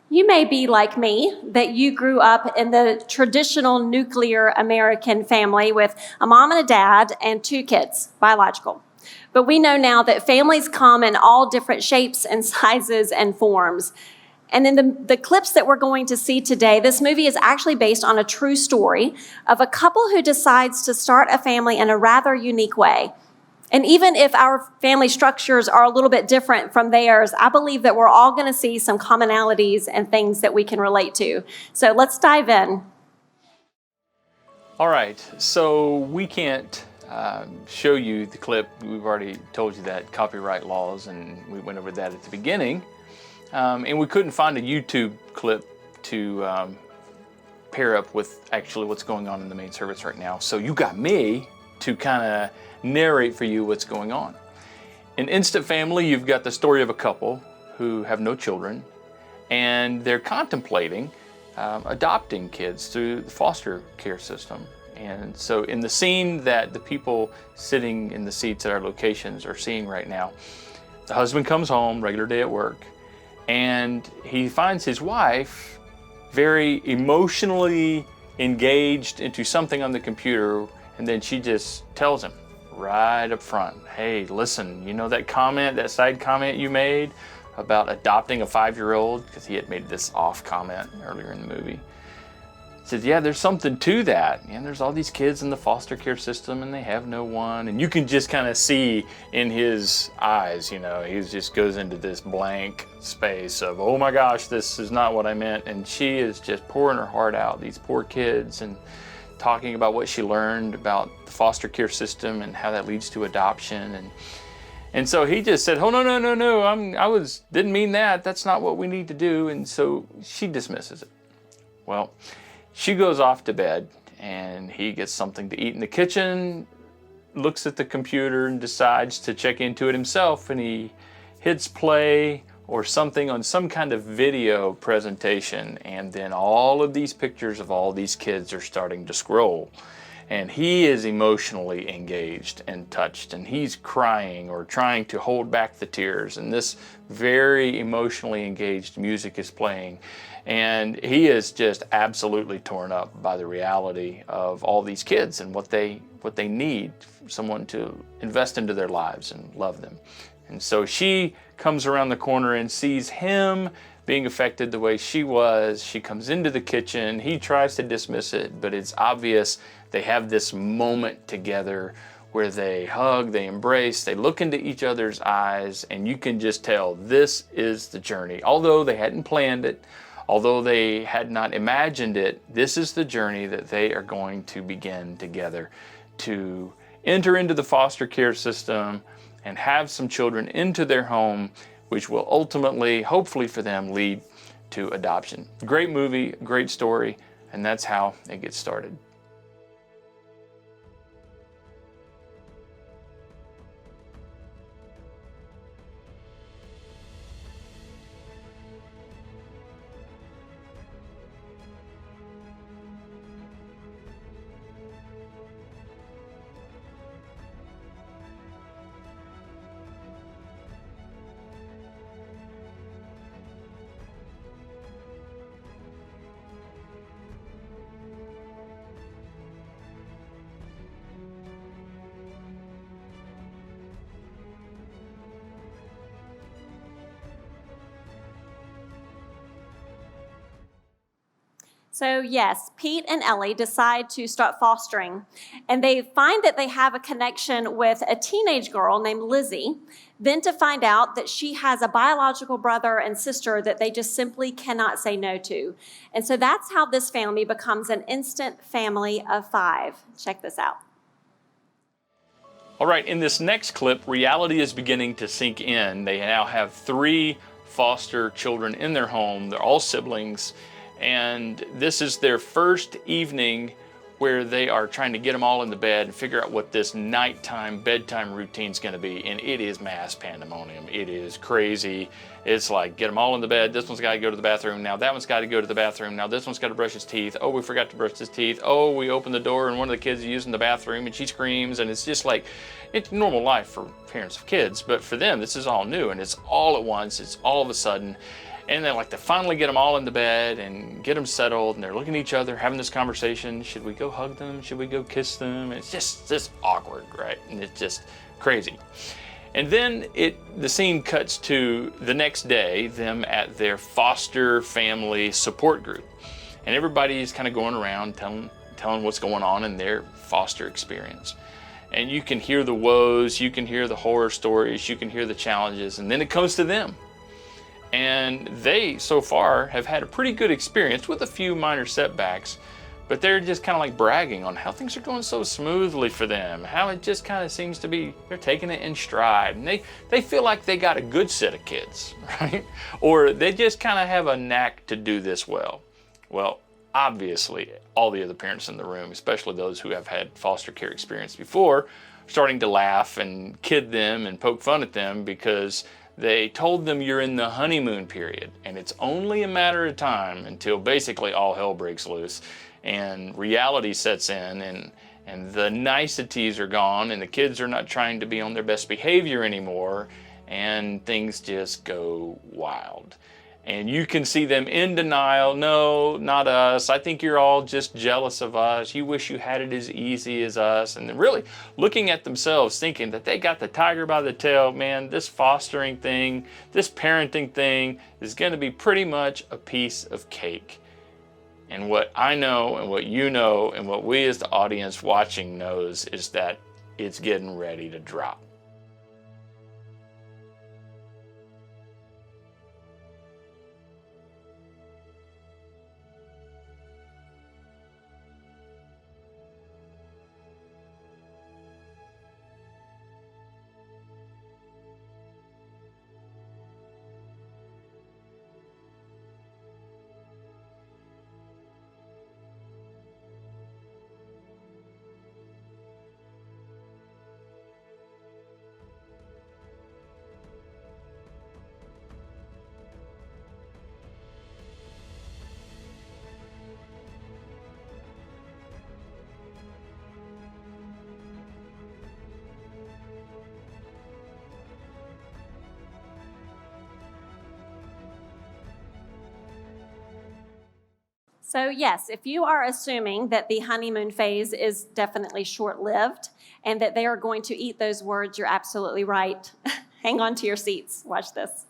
You may be like me, that you grew up in the traditional nuclear American family with a mom and a dad and 2 kids, biological. But we know now that families come in all different shapes and sizes and forms. And in the clips that we're going to see today, this movie is actually based on a true story of a couple who decides to start a family in a rather unique way. And even if our family structures are a little bit different from theirs, I believe that we're all going to see some commonalities and things that we can relate to. So let's dive in. All right, so we can't show you the clip. We've already told you that, copyright laws, and we went over that at the beginning. And we couldn't find a YouTube clip to pair up with actually what's going on in the main service right now. So you got me to kind of narrate for you what's going on. In Instant Family, you've got the story of a couple who have no children, and they're contemplating adopting kids through the foster care system. And so in the scene that the people sitting in the seats at our locations are seeing right now, the husband comes home, regular day at work, and he finds his wife very emotionally engaged into something on the computer, and then she just tells him right up front, hey, listen, you know that comment, that side comment you made about adopting a 5-year-old? Because he had made this off comment earlier in the movie. He says, yeah, there's something to that. And there's all these kids in the foster care system and they have no one. And you can just kind of see in his eyes, he just goes into this blank space of, oh my gosh, this is not what I meant. And she is just pouring her heart out, these poor kids, and talking about what she learned about the foster care system and how that leads to adoption. And so he just said, oh, no, didn't mean that. That's not what we need to do. And so she dismisses it. Well, she goes off to bed and he gets something to eat in the kitchen, looks at the computer and decides to check into it himself, and he hits play or something on some kind of video presentation, and then all of these pictures of all these kids are starting to scroll. And he is emotionally engaged and touched, and he's crying or trying to hold back the tears, and this very emotionally engaged music is playing, and he is just absolutely torn up by the reality of all these kids and what they need, someone to invest into their lives and love them. And so she comes around the corner and sees him being affected the way she was. She comes into the kitchen. He tries to dismiss it, but it's obvious they have this moment together where they hug, they embrace, they look into each other's eyes, and you can just tell this is the journey. Although they hadn't planned it, although they had not imagined it, this is the journey that they are going to begin together to enter into the foster care system and have some children into their home, which will ultimately, hopefully for them, lead to adoption. Great movie, great story, and that's how it gets started. So yes, Pete and Ellie decide to start fostering, and they find that they have a connection with a teenage girl named Lizzie, then to find out that she has a biological brother and sister that they just simply cannot say no to. And so that's how this family becomes an instant family of 5. Check this out. All right, in this next clip, reality is beginning to sink in. They now have 3 foster children in their home. They're all siblings. And this is their first evening where they are trying to get them all in the bed and figure out what this nighttime, bedtime routine is going to be. And it is mass pandemonium. It is crazy. It's like, get them all in the bed. This one's got to go to the bathroom. Now that one's got to go to the bathroom. Now this one's got to brush his teeth. Oh, we forgot to brush his teeth. Oh, we opened the door and one of the kids is using the bathroom and she screams. And it's just like, it's normal life for parents of kids. But for them, this is all new and it's all at once. It's all of a sudden. And then like to finally get them all into bed and get them settled, and they're looking at each other, having this conversation. Should we go hug them? Should we go kiss them? It's just awkward, right? And it's just crazy. And then the scene cuts to the next day, them at their foster family support group. And everybody's kind of going around telling what's going on in their foster experience. And you can hear the woes, you can hear the horror stories, you can hear the challenges, and then it comes to them. And they, so far, have had a pretty good experience with a few minor setbacks, but they're just kind of like bragging on how things are going so smoothly for them, how it just kind of seems to be, they're taking it in stride. And they feel like they got a good set of kids, right? Or they just kind of have a knack to do this well. Well, obviously, all the other parents in the room, especially those who have had foster care experience before, are starting to laugh and kid them and poke fun at them because they told them you're in the honeymoon period, and it's only a matter of time until basically all hell breaks loose and reality sets in, and the niceties are gone, and the kids are not trying to be on their best behavior anymore, and things just go wild. And you can see them in denial. No, not us. I think you're all just jealous of us. You wish you had it as easy as us. And really looking at themselves, thinking that they got the tiger by the tail. Man, this fostering thing, this parenting thing is going to be pretty much a piece of cake. And what I know and what you know and what we as the audience watching knows is that it's getting ready to drop. So yes, if you are assuming that the honeymoon phase is definitely short-lived and that they are going to eat those words, you're absolutely right. Hang on to your seats. Watch this.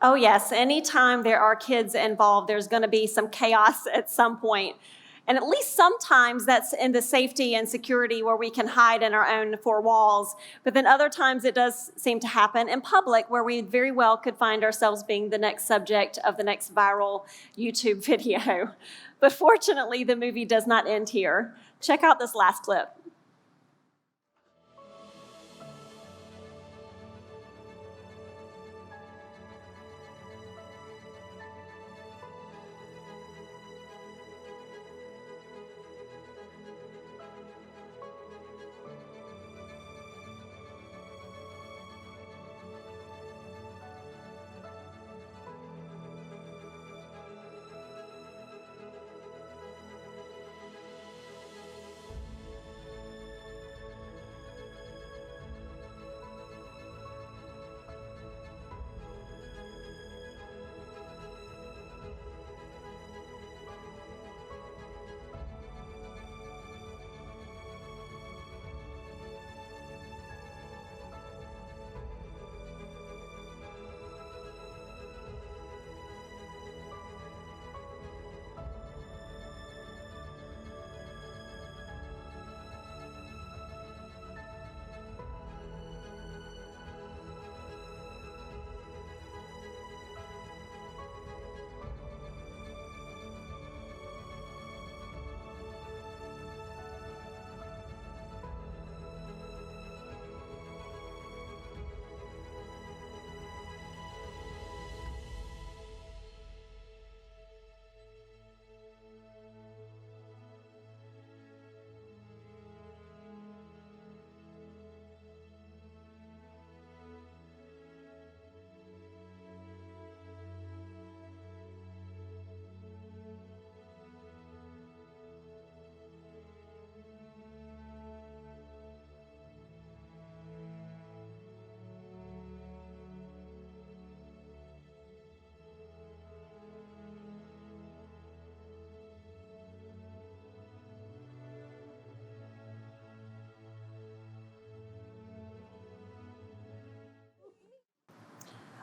Oh, yes. Anytime there are kids involved, there's going to be some chaos at some point. And at least sometimes that's in the safety and security where we can hide in our own four walls. But then other times it does seem to happen in public where we very well could find ourselves being the next subject of the next viral YouTube video. But fortunately, the movie does not end here. Check out this last clip.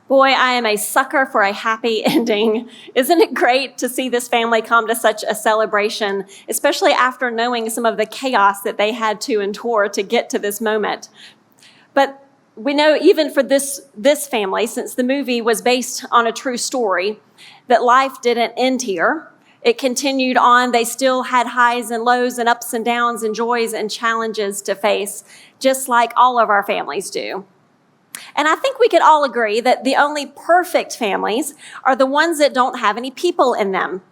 Boy, I am a sucker for a happy ending. Isn't it great to see this family come to such a celebration, especially after knowing some of the chaos that they had to endure to get to this moment? But we know even for this family, since the movie was based on a true story, that life didn't end here. It continued on. They still had highs and lows and ups and downs and joys and challenges to face, just like all of our families do. And I think we could all agree that the only perfect families are the ones that don't have any people in them,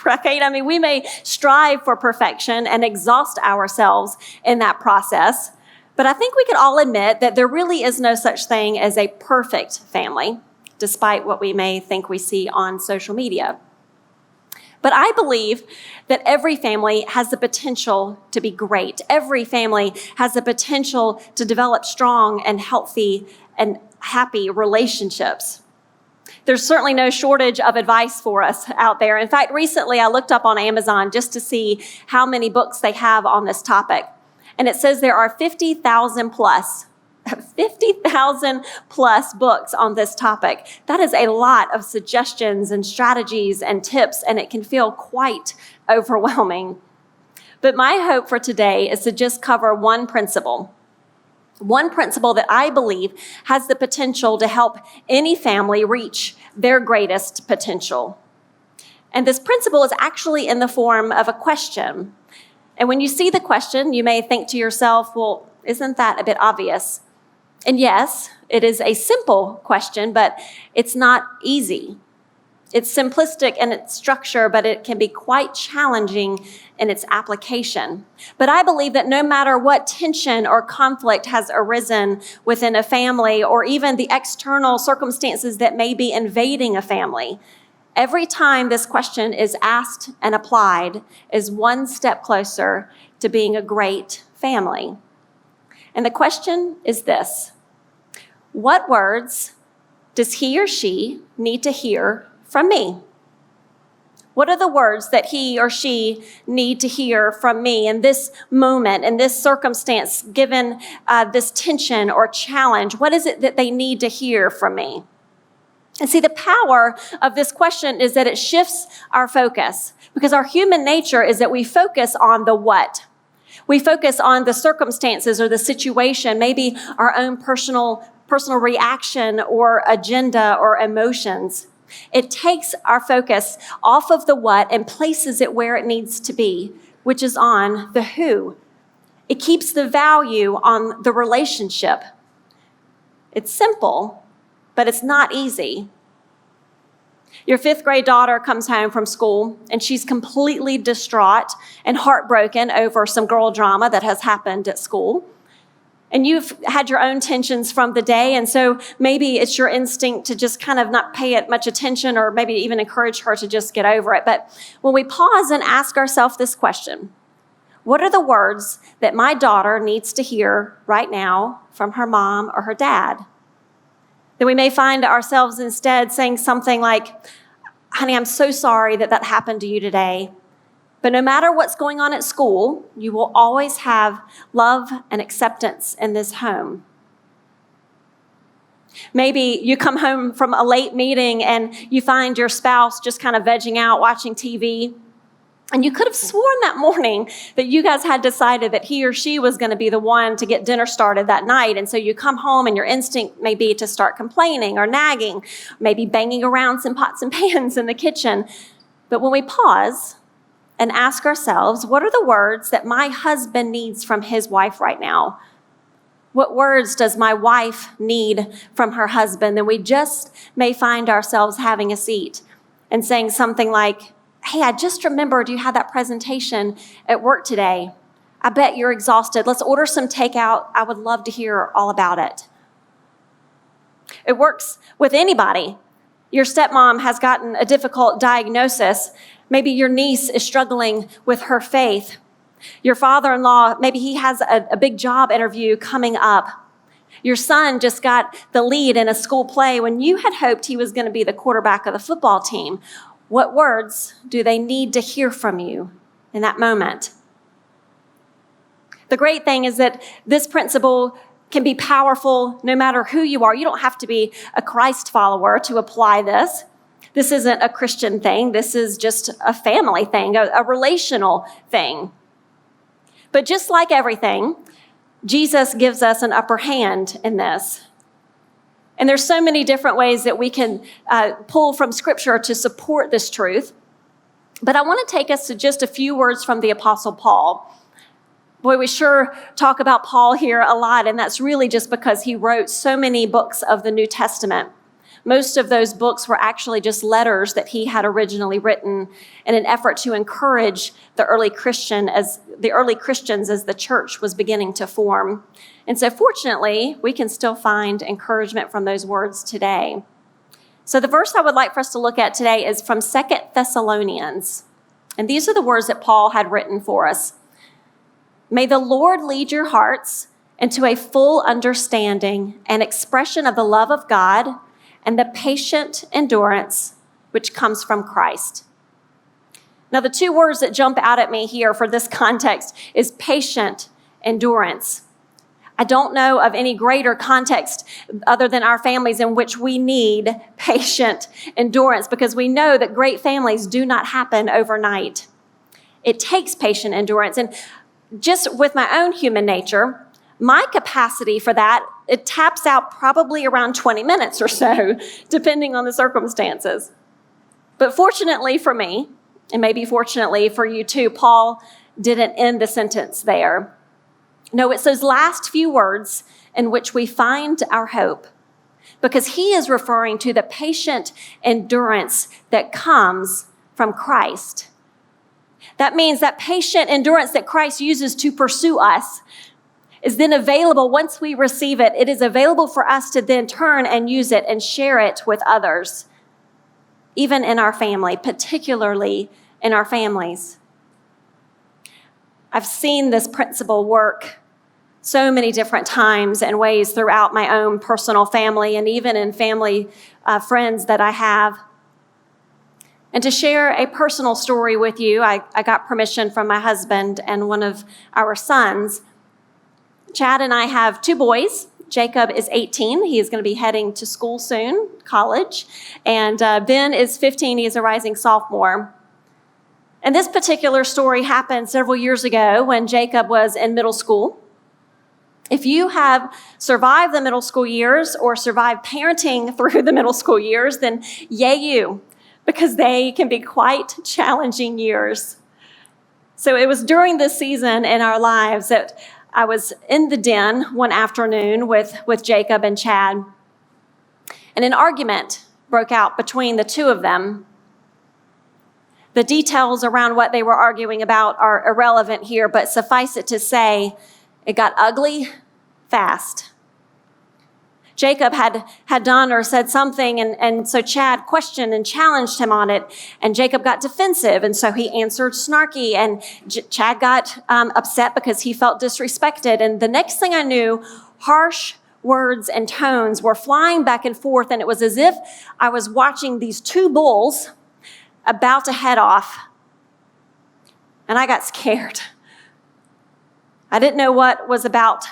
right? I mean, we may strive for perfection and exhaust ourselves in that process, but I think we could all admit that there really is no such thing as a perfect family, despite what we may think we see on social media. But I believe that every family has the potential to be great. Every family has the potential to develop strong and healthy and happy relationships. There's certainly no shortage of advice for us out there. In fact, recently I looked up on Amazon just to see how many books they have on this topic. And it says there are 50,000 plus books on this topic. That is a lot of suggestions and strategies and tips, and it can feel quite overwhelming. But my hope for today is to just cover one principle that I believe has the potential to help any family reach their greatest potential. And this principle is actually in the form of a question. And when you see the question, you may think to yourself, well, isn't that a bit obvious? And yes, it is a simple question, but it's not easy. It's simplistic in its structure, but it can be quite challenging in its application. But I believe that no matter what tension or conflict has arisen within a family, or even the external circumstances that may be invading a family, every time this question is asked and applied is one step closer to being a great family. And the question is this: what words does he or she need to hear from me? What are the words that he or she need to hear from me in this moment, in this circumstance, given this tension or challenge? What is it that they need to hear from me? And see, the power of this question is that it shifts our focus, because our human nature is that we focus on the what. We focus on the circumstances or the situation, maybe our own personal reaction or agenda or emotions. It takes our focus off of the what and places it where it needs to be, which is on the who. It keeps the value on the relationship. It's simple, but it's not easy. Your 5th grade daughter comes home from school and she's completely distraught and heartbroken over some girl drama that has happened at school. And you've had your own tensions from the day, and so maybe it's your instinct to just kind of not pay it much attention or maybe even encourage her to just get over it. But when we pause and ask ourselves this question, what are the words that my daughter needs to hear right now from her mom or her dad? Then we may find ourselves instead saying something like, honey, I'm so sorry that happened to you today. But no matter what's going on at school, you will always have love and acceptance in this home. Maybe you come home from a late meeting and you find your spouse just kind of vegging out, watching TV. And you could have sworn that morning that you guys had decided that he or she was going to be the one to get dinner started that night. And so you come home and your instinct may be to start complaining or nagging, maybe banging around some pots and pans in the kitchen. But when we pause and ask ourselves, what are the words that my husband needs from his wife right now? What words does my wife need from her husband? Then we just may find ourselves having a seat and saying something like, hey, I just remembered you had that presentation at work today. I bet you're exhausted. Let's order some takeout. I would love to hear all about it. It works with anybody. Your stepmom has gotten a difficult diagnosis. Maybe your niece is struggling with her faith. Your father-in-law, maybe he has a big job interview coming up. Your son just got the lead in a school play when you had hoped he was going to be the quarterback of the football team. What words do they need to hear from you in that moment? The great thing is that this principle can be powerful no matter who you are. You don't have to be a Christ follower to apply this. This isn't a Christian thing. This is just a family thing, a relational thing. But just like everything, Jesus gives us an upper hand in this. And there's so many different ways that we can pull from Scripture to support this truth. But I want to take us to just a few words from the Apostle Paul. Boy, we sure talk about Paul here a lot, and that's really just because he wrote so many books of the New Testament. Most of those books were actually just letters that he had originally written in an effort to encourage the early Christians as the church was beginning to form. And so fortunately, we can still find encouragement from those words today. So the verse I would like for us to look at today is from 2 Thessalonians. And these are the words that Paul had written for us. May the Lord lead your hearts into a full understanding and expression of the love of God and the patient endurance which comes from Christ. Now, the two words that jump out at me here for this context is patient endurance. I don't know of any greater context other than our families in which we need patient endurance, because we know that great families do not happen overnight. It takes patient endurance. And just with my own human nature, my capacity for that, it taps out probably around 20 minutes or so, depending on the circumstances. But fortunately for me, and maybe fortunately for you too, Paul didn't end the sentence there. No, it's those last few words in which we find our hope, because he is referring to the patient endurance that comes from Christ. That means that patient endurance that Christ uses to pursue us is then available once we receive it. It is available for us to then turn and use it and share it with others, even in our family, particularly in our families. I've seen this principle work so many different times and ways throughout my own personal family and even in family friends that I have. And to share a personal story with you, I got permission from my husband and one of our sons. Chad and I have two boys. Jacob is 18. He is going to be heading to school soon, college. And Ben is 15. He is a rising sophomore. And this particular story happened several years ago when Jacob was in middle school. If you have survived the middle school years or survived parenting through the middle school years, then yay you, because they can be quite challenging years. So it was during this season in our lives that I was in the den one afternoon with Jacob and Chad, and an argument broke out between the two of them. The details around what they were arguing about are irrelevant here, but suffice it to say, it got ugly fast. Jacob had done or said something, and so Chad questioned and challenged him on it, and Jacob got defensive, and so he answered snarky, and Chad got upset because he felt disrespected, and the next thing I knew, harsh words and tones were flying back and forth, and it was as if I was watching these two bulls about to head off, and I got scared. I didn't know what was about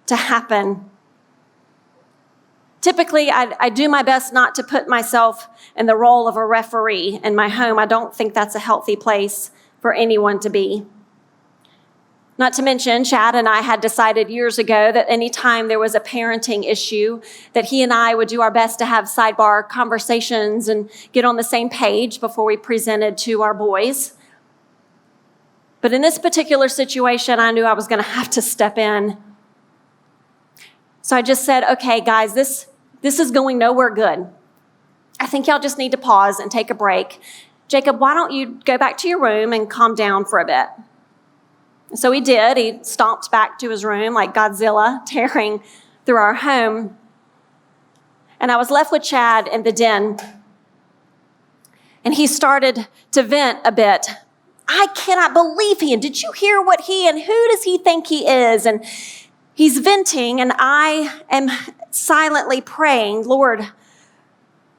to happen. Typically, I do my best not to put myself in the role of a referee in my home. I don't think that's a healthy place for anyone to be. Not to mention, Chad and I had decided years ago that anytime there was a parenting issue, that he and I would do our best to have sidebar conversations and get on the same page before we presented to our boys. But in this particular situation, I knew I was going to have to step in. So I just said, okay, guys, this is going nowhere good. I think y'all just need to pause and take a break. Jacob, why don't you go back to your room and calm down for a bit? So he did. He stomped back to his room like Godzilla tearing through our home. And I was left with Chad in the den. And he started to vent a bit. I cannot believe and did you hear what and who does he think he is? And he's venting, and I am silently praying, Lord,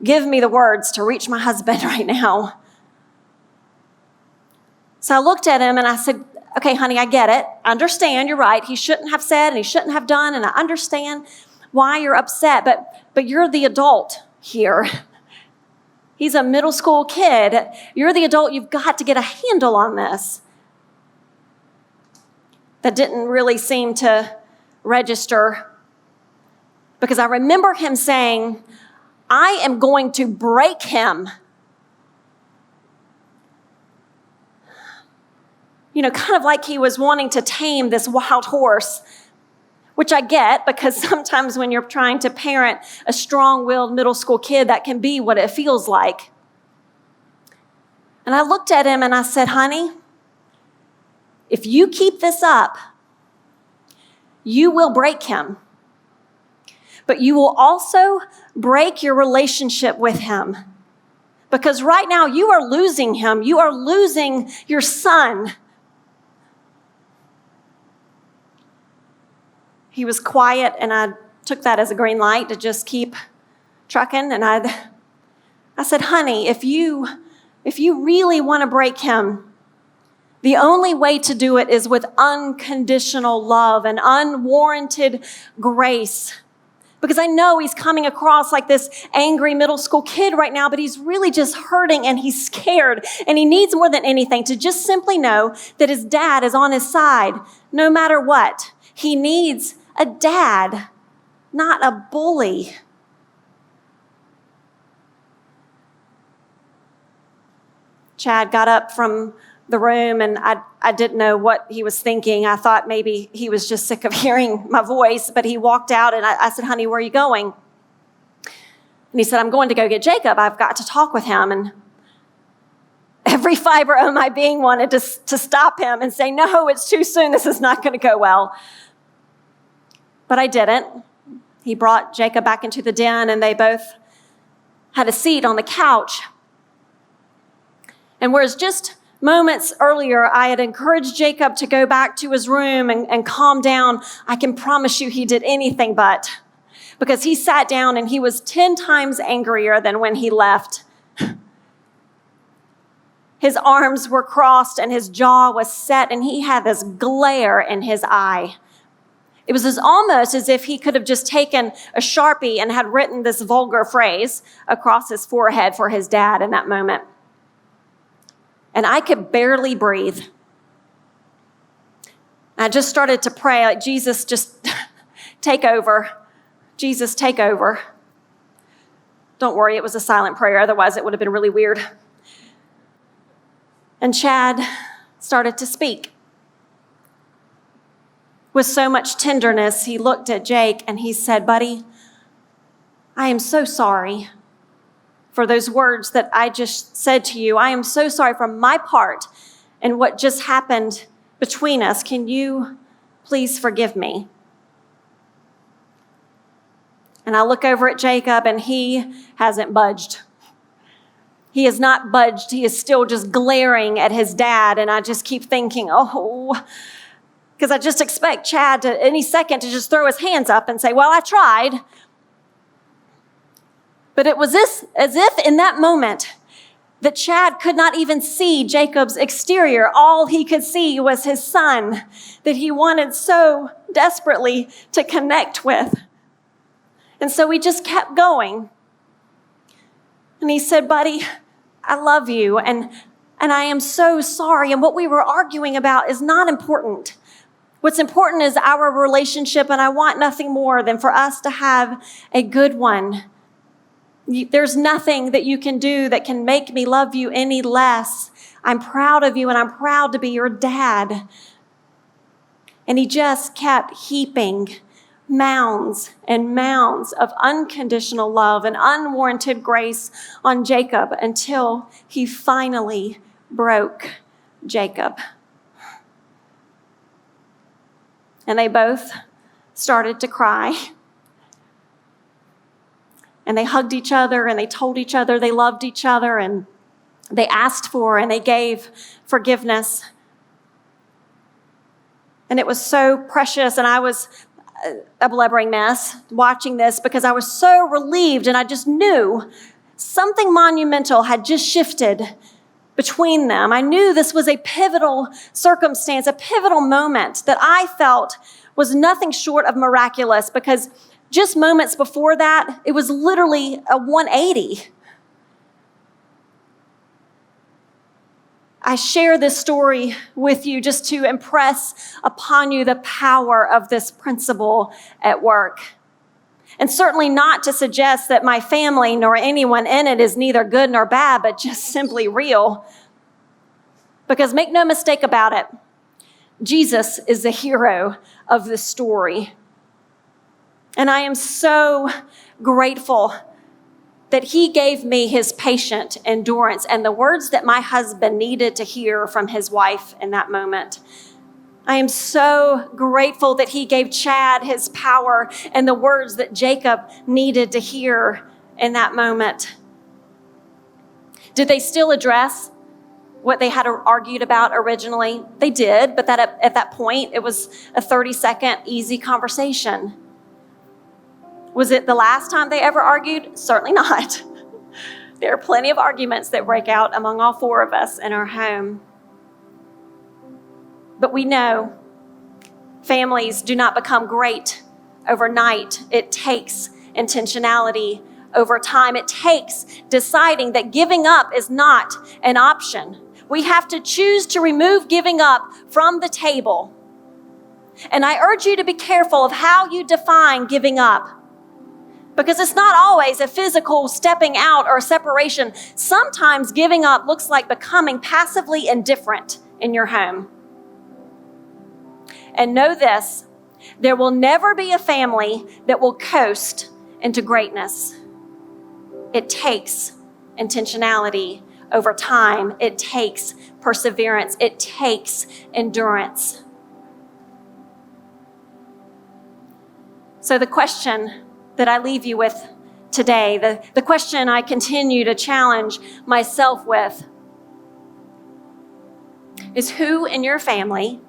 give me the words to reach my husband right now. So I looked at him and I said, okay, honey, I get it. I understand. You're right. He shouldn't have said and he shouldn't have done, and I understand why you're upset, but you're the adult here. He's a middle school kid. You're the adult. You've got to get a handle on this. That didn't really seem to register, because I remember him saying, I am going to break him. Kind of like he was wanting to tame this wild horse, which I get, because sometimes when you're trying to parent a strong-willed middle school kid, that can be what it feels like. And I looked at him and I said, honey, if you keep this up, you will break him. But you will also break your relationship with him. Because right now you are losing him. You are losing your son. He was quiet, and I took that as a green light to just keep trucking. And I said, honey, if you really want to break him, the only way to do it is with unconditional love and unwarranted grace. Because I know he's coming across like this angry middle school kid right now, but he's really just hurting and he's scared. And he needs more than anything to just simply know that his dad is on his side, no matter what. He needs a dad, not a bully. Chad got up from the room, and I didn't know what he was thinking. I thought maybe he was just sick of hearing my voice, but he walked out, and I said, honey, where are you going? And he said, I'm going to go get Jacob. I've got to talk with him. And every fiber of my being wanted to stop him and say, no, it's too soon. This is not going to go well. But I didn't. He brought Jacob back into the den, and they both had a seat on the couch. And whereas just moments earlier, I had encouraged Jacob to go back to his room and calm down, I can promise you he did anything but. Because he sat down and he was 10 times angrier than when he left. His arms were crossed and his jaw was set, and he had this glare in his eye. It was almost as if he could have just taken a Sharpie and had written this vulgar phrase across his forehead for his dad in that moment. And I could barely breathe. I just started to pray, like, Jesus, just take over. Jesus, take over. Don't worry, it was a silent prayer. Otherwise, it would have been really weird. And Chad started to speak. With so much tenderness, he looked at Jake and he said, buddy, I am so sorry for those words that I just said to you. I am so sorry from my part and what just happened between us. Can you please forgive me? And I look over at Jacob and he hasn't budged. He has not budged. He is still just glaring at his dad. And I just keep thinking, because I just expect Chad to any second to just throw his hands up and say, well, I tried. But it was as if in that moment that Chad could not even see Jacob's exterior. All he could see was his son that he wanted so desperately to connect with. And so he just kept going. And he said, buddy, I love you. And I am so sorry. And what we were arguing about is not important. What's important is our relationship, and I want nothing more than for us to have a good one. There's nothing that you can do that can make me love you any less. I'm proud of you, and I'm proud to be your dad. And he just kept heaping mounds and mounds of unconditional love and unwarranted grace on Jacob until he finally broke Jacob. And they both started to cry. And they hugged each other and they told each other they loved each other and they asked for and they gave forgiveness. And it was so precious. And I was a blubbering mess watching this because I was so relieved and I just knew something monumental had just shifted between them. I knew this was a pivotal circumstance, a pivotal moment that I felt was nothing short of miraculous because just moments before that, it was literally a 180. I share this story with you just to impress upon you the power of this principle at work. And certainly not to suggest that my family nor anyone in it is neither good nor bad, but just simply real. Because make no mistake about it, Jesus is the hero of this story. And I am so grateful that he gave me his patient endurance and the words that my husband needed to hear from his wife in that moment. I am so grateful that he gave Chad his power and the words that Jacob needed to hear in that moment. Did they still address what they had argued about originally? They did, but at that point, it was a 30-second easy conversation. Was it the last time they ever argued? Certainly not. There are plenty of arguments that break out among all four of us in our home. But we know families do not become great overnight. It takes intentionality over time. It takes deciding that giving up is not an option. We have to choose to remove giving up from the table. And I urge you to be careful of how you define giving up. Because it's not always a physical stepping out or separation. Sometimes giving up looks like becoming passively indifferent in your home. And know this, there will never be a family that will coast into greatness. It takes intentionality over time. It takes perseverance. It takes endurance. So the question that I leave you with today, the question I continue to challenge myself with is who in your family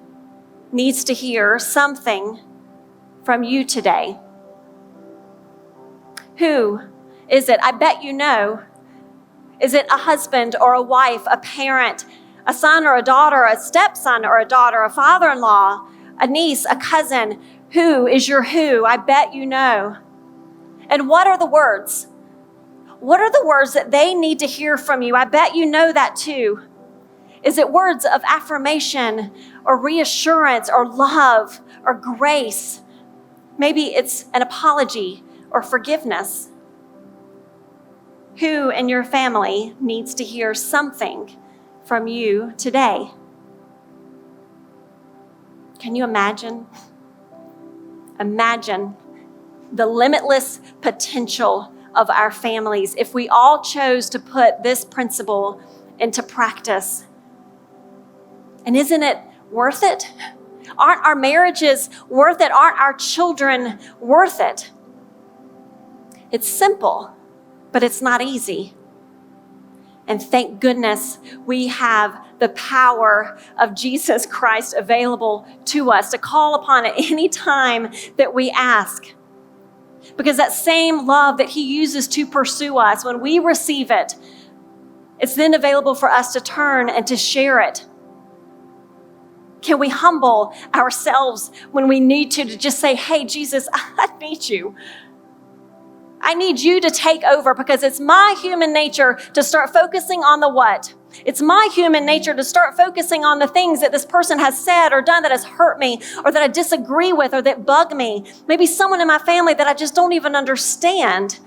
needs to hear something from you today? Who is it? I bet you know. Is it a husband or a wife, a parent, a son or a daughter, a stepson or a daughter, a father-in-law, a niece, a cousin? Who is your who? I bet you know. And what are the words? What are the words that they need to hear from you? I bet you know that too. Is it words of affirmation or reassurance or love or grace? Maybe it's an apology or forgiveness. Who in your family needs to hear something from you today? Can you imagine? Imagine the limitless potential of our families if we all chose to put this principle into practice. And isn't it worth it? Aren't our marriages worth it? Aren't our children worth it? It's simple, but it's not easy. And thank goodness we have the power of Jesus Christ available to us to call upon at any time that we ask. Because that same love that he uses to pursue us, when we receive it, it's then available for us to turn and to share it. Can we humble ourselves when we need to just say, hey, Jesus, I need you. I need you to take over, because it's my human nature to start focusing on the what. It's my human nature to start focusing on the things that this person has said or done that has hurt me or that I disagree with or that bug me. Maybe someone in my family that I just don't even understand.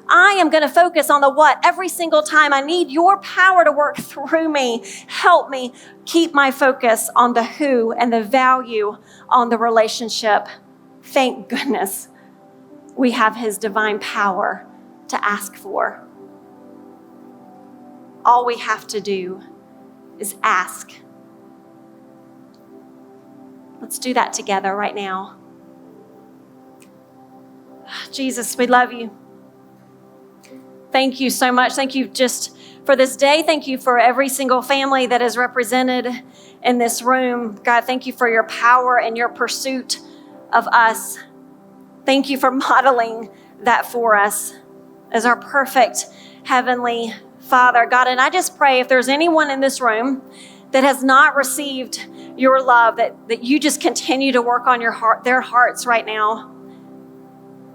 I am going to focus on the what every single time. I need your power to work through me. Help me keep my focus on the who and the value on the relationship. Thank goodness we have his divine power to ask for. All we have to do is ask. Let's do that together right now. Jesus, we love you. Thank you so much. Thank you just for this day. Thank you for every single family that is represented in this room. God, thank you for your power and your pursuit of us. Thank you for modeling that for us as our perfect heavenly Father. God, and I just pray if there's anyone in this room that has not received your love, that you just continue to work on their hearts right now.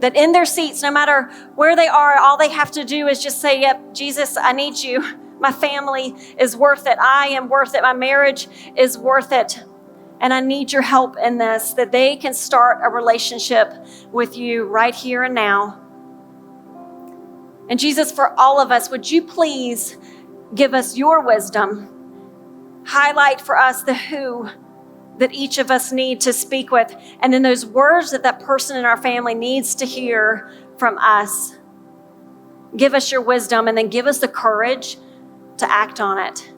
That in their seats, no matter where they are, all they have to do is just say, yep, Jesus, I need you. My family is worth it. I am worth it. My marriage is worth it. And I need your help in this, that they can start a relationship with you right here and now. And Jesus, for all of us, would you please give us your wisdom? Highlight for us the who that each of us need to speak with, and then those words that person in our family needs to hear from us. Give us your wisdom, and then give us the courage to act on it.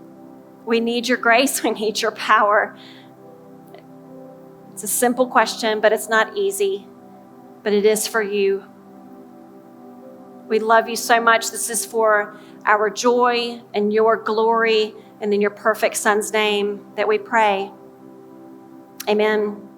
We need your grace. We need your power. It's a simple question, but it's not easy, but it is for you. We love you so much. This is for our joy and your glory, and in your perfect Son's name that we pray. Amen.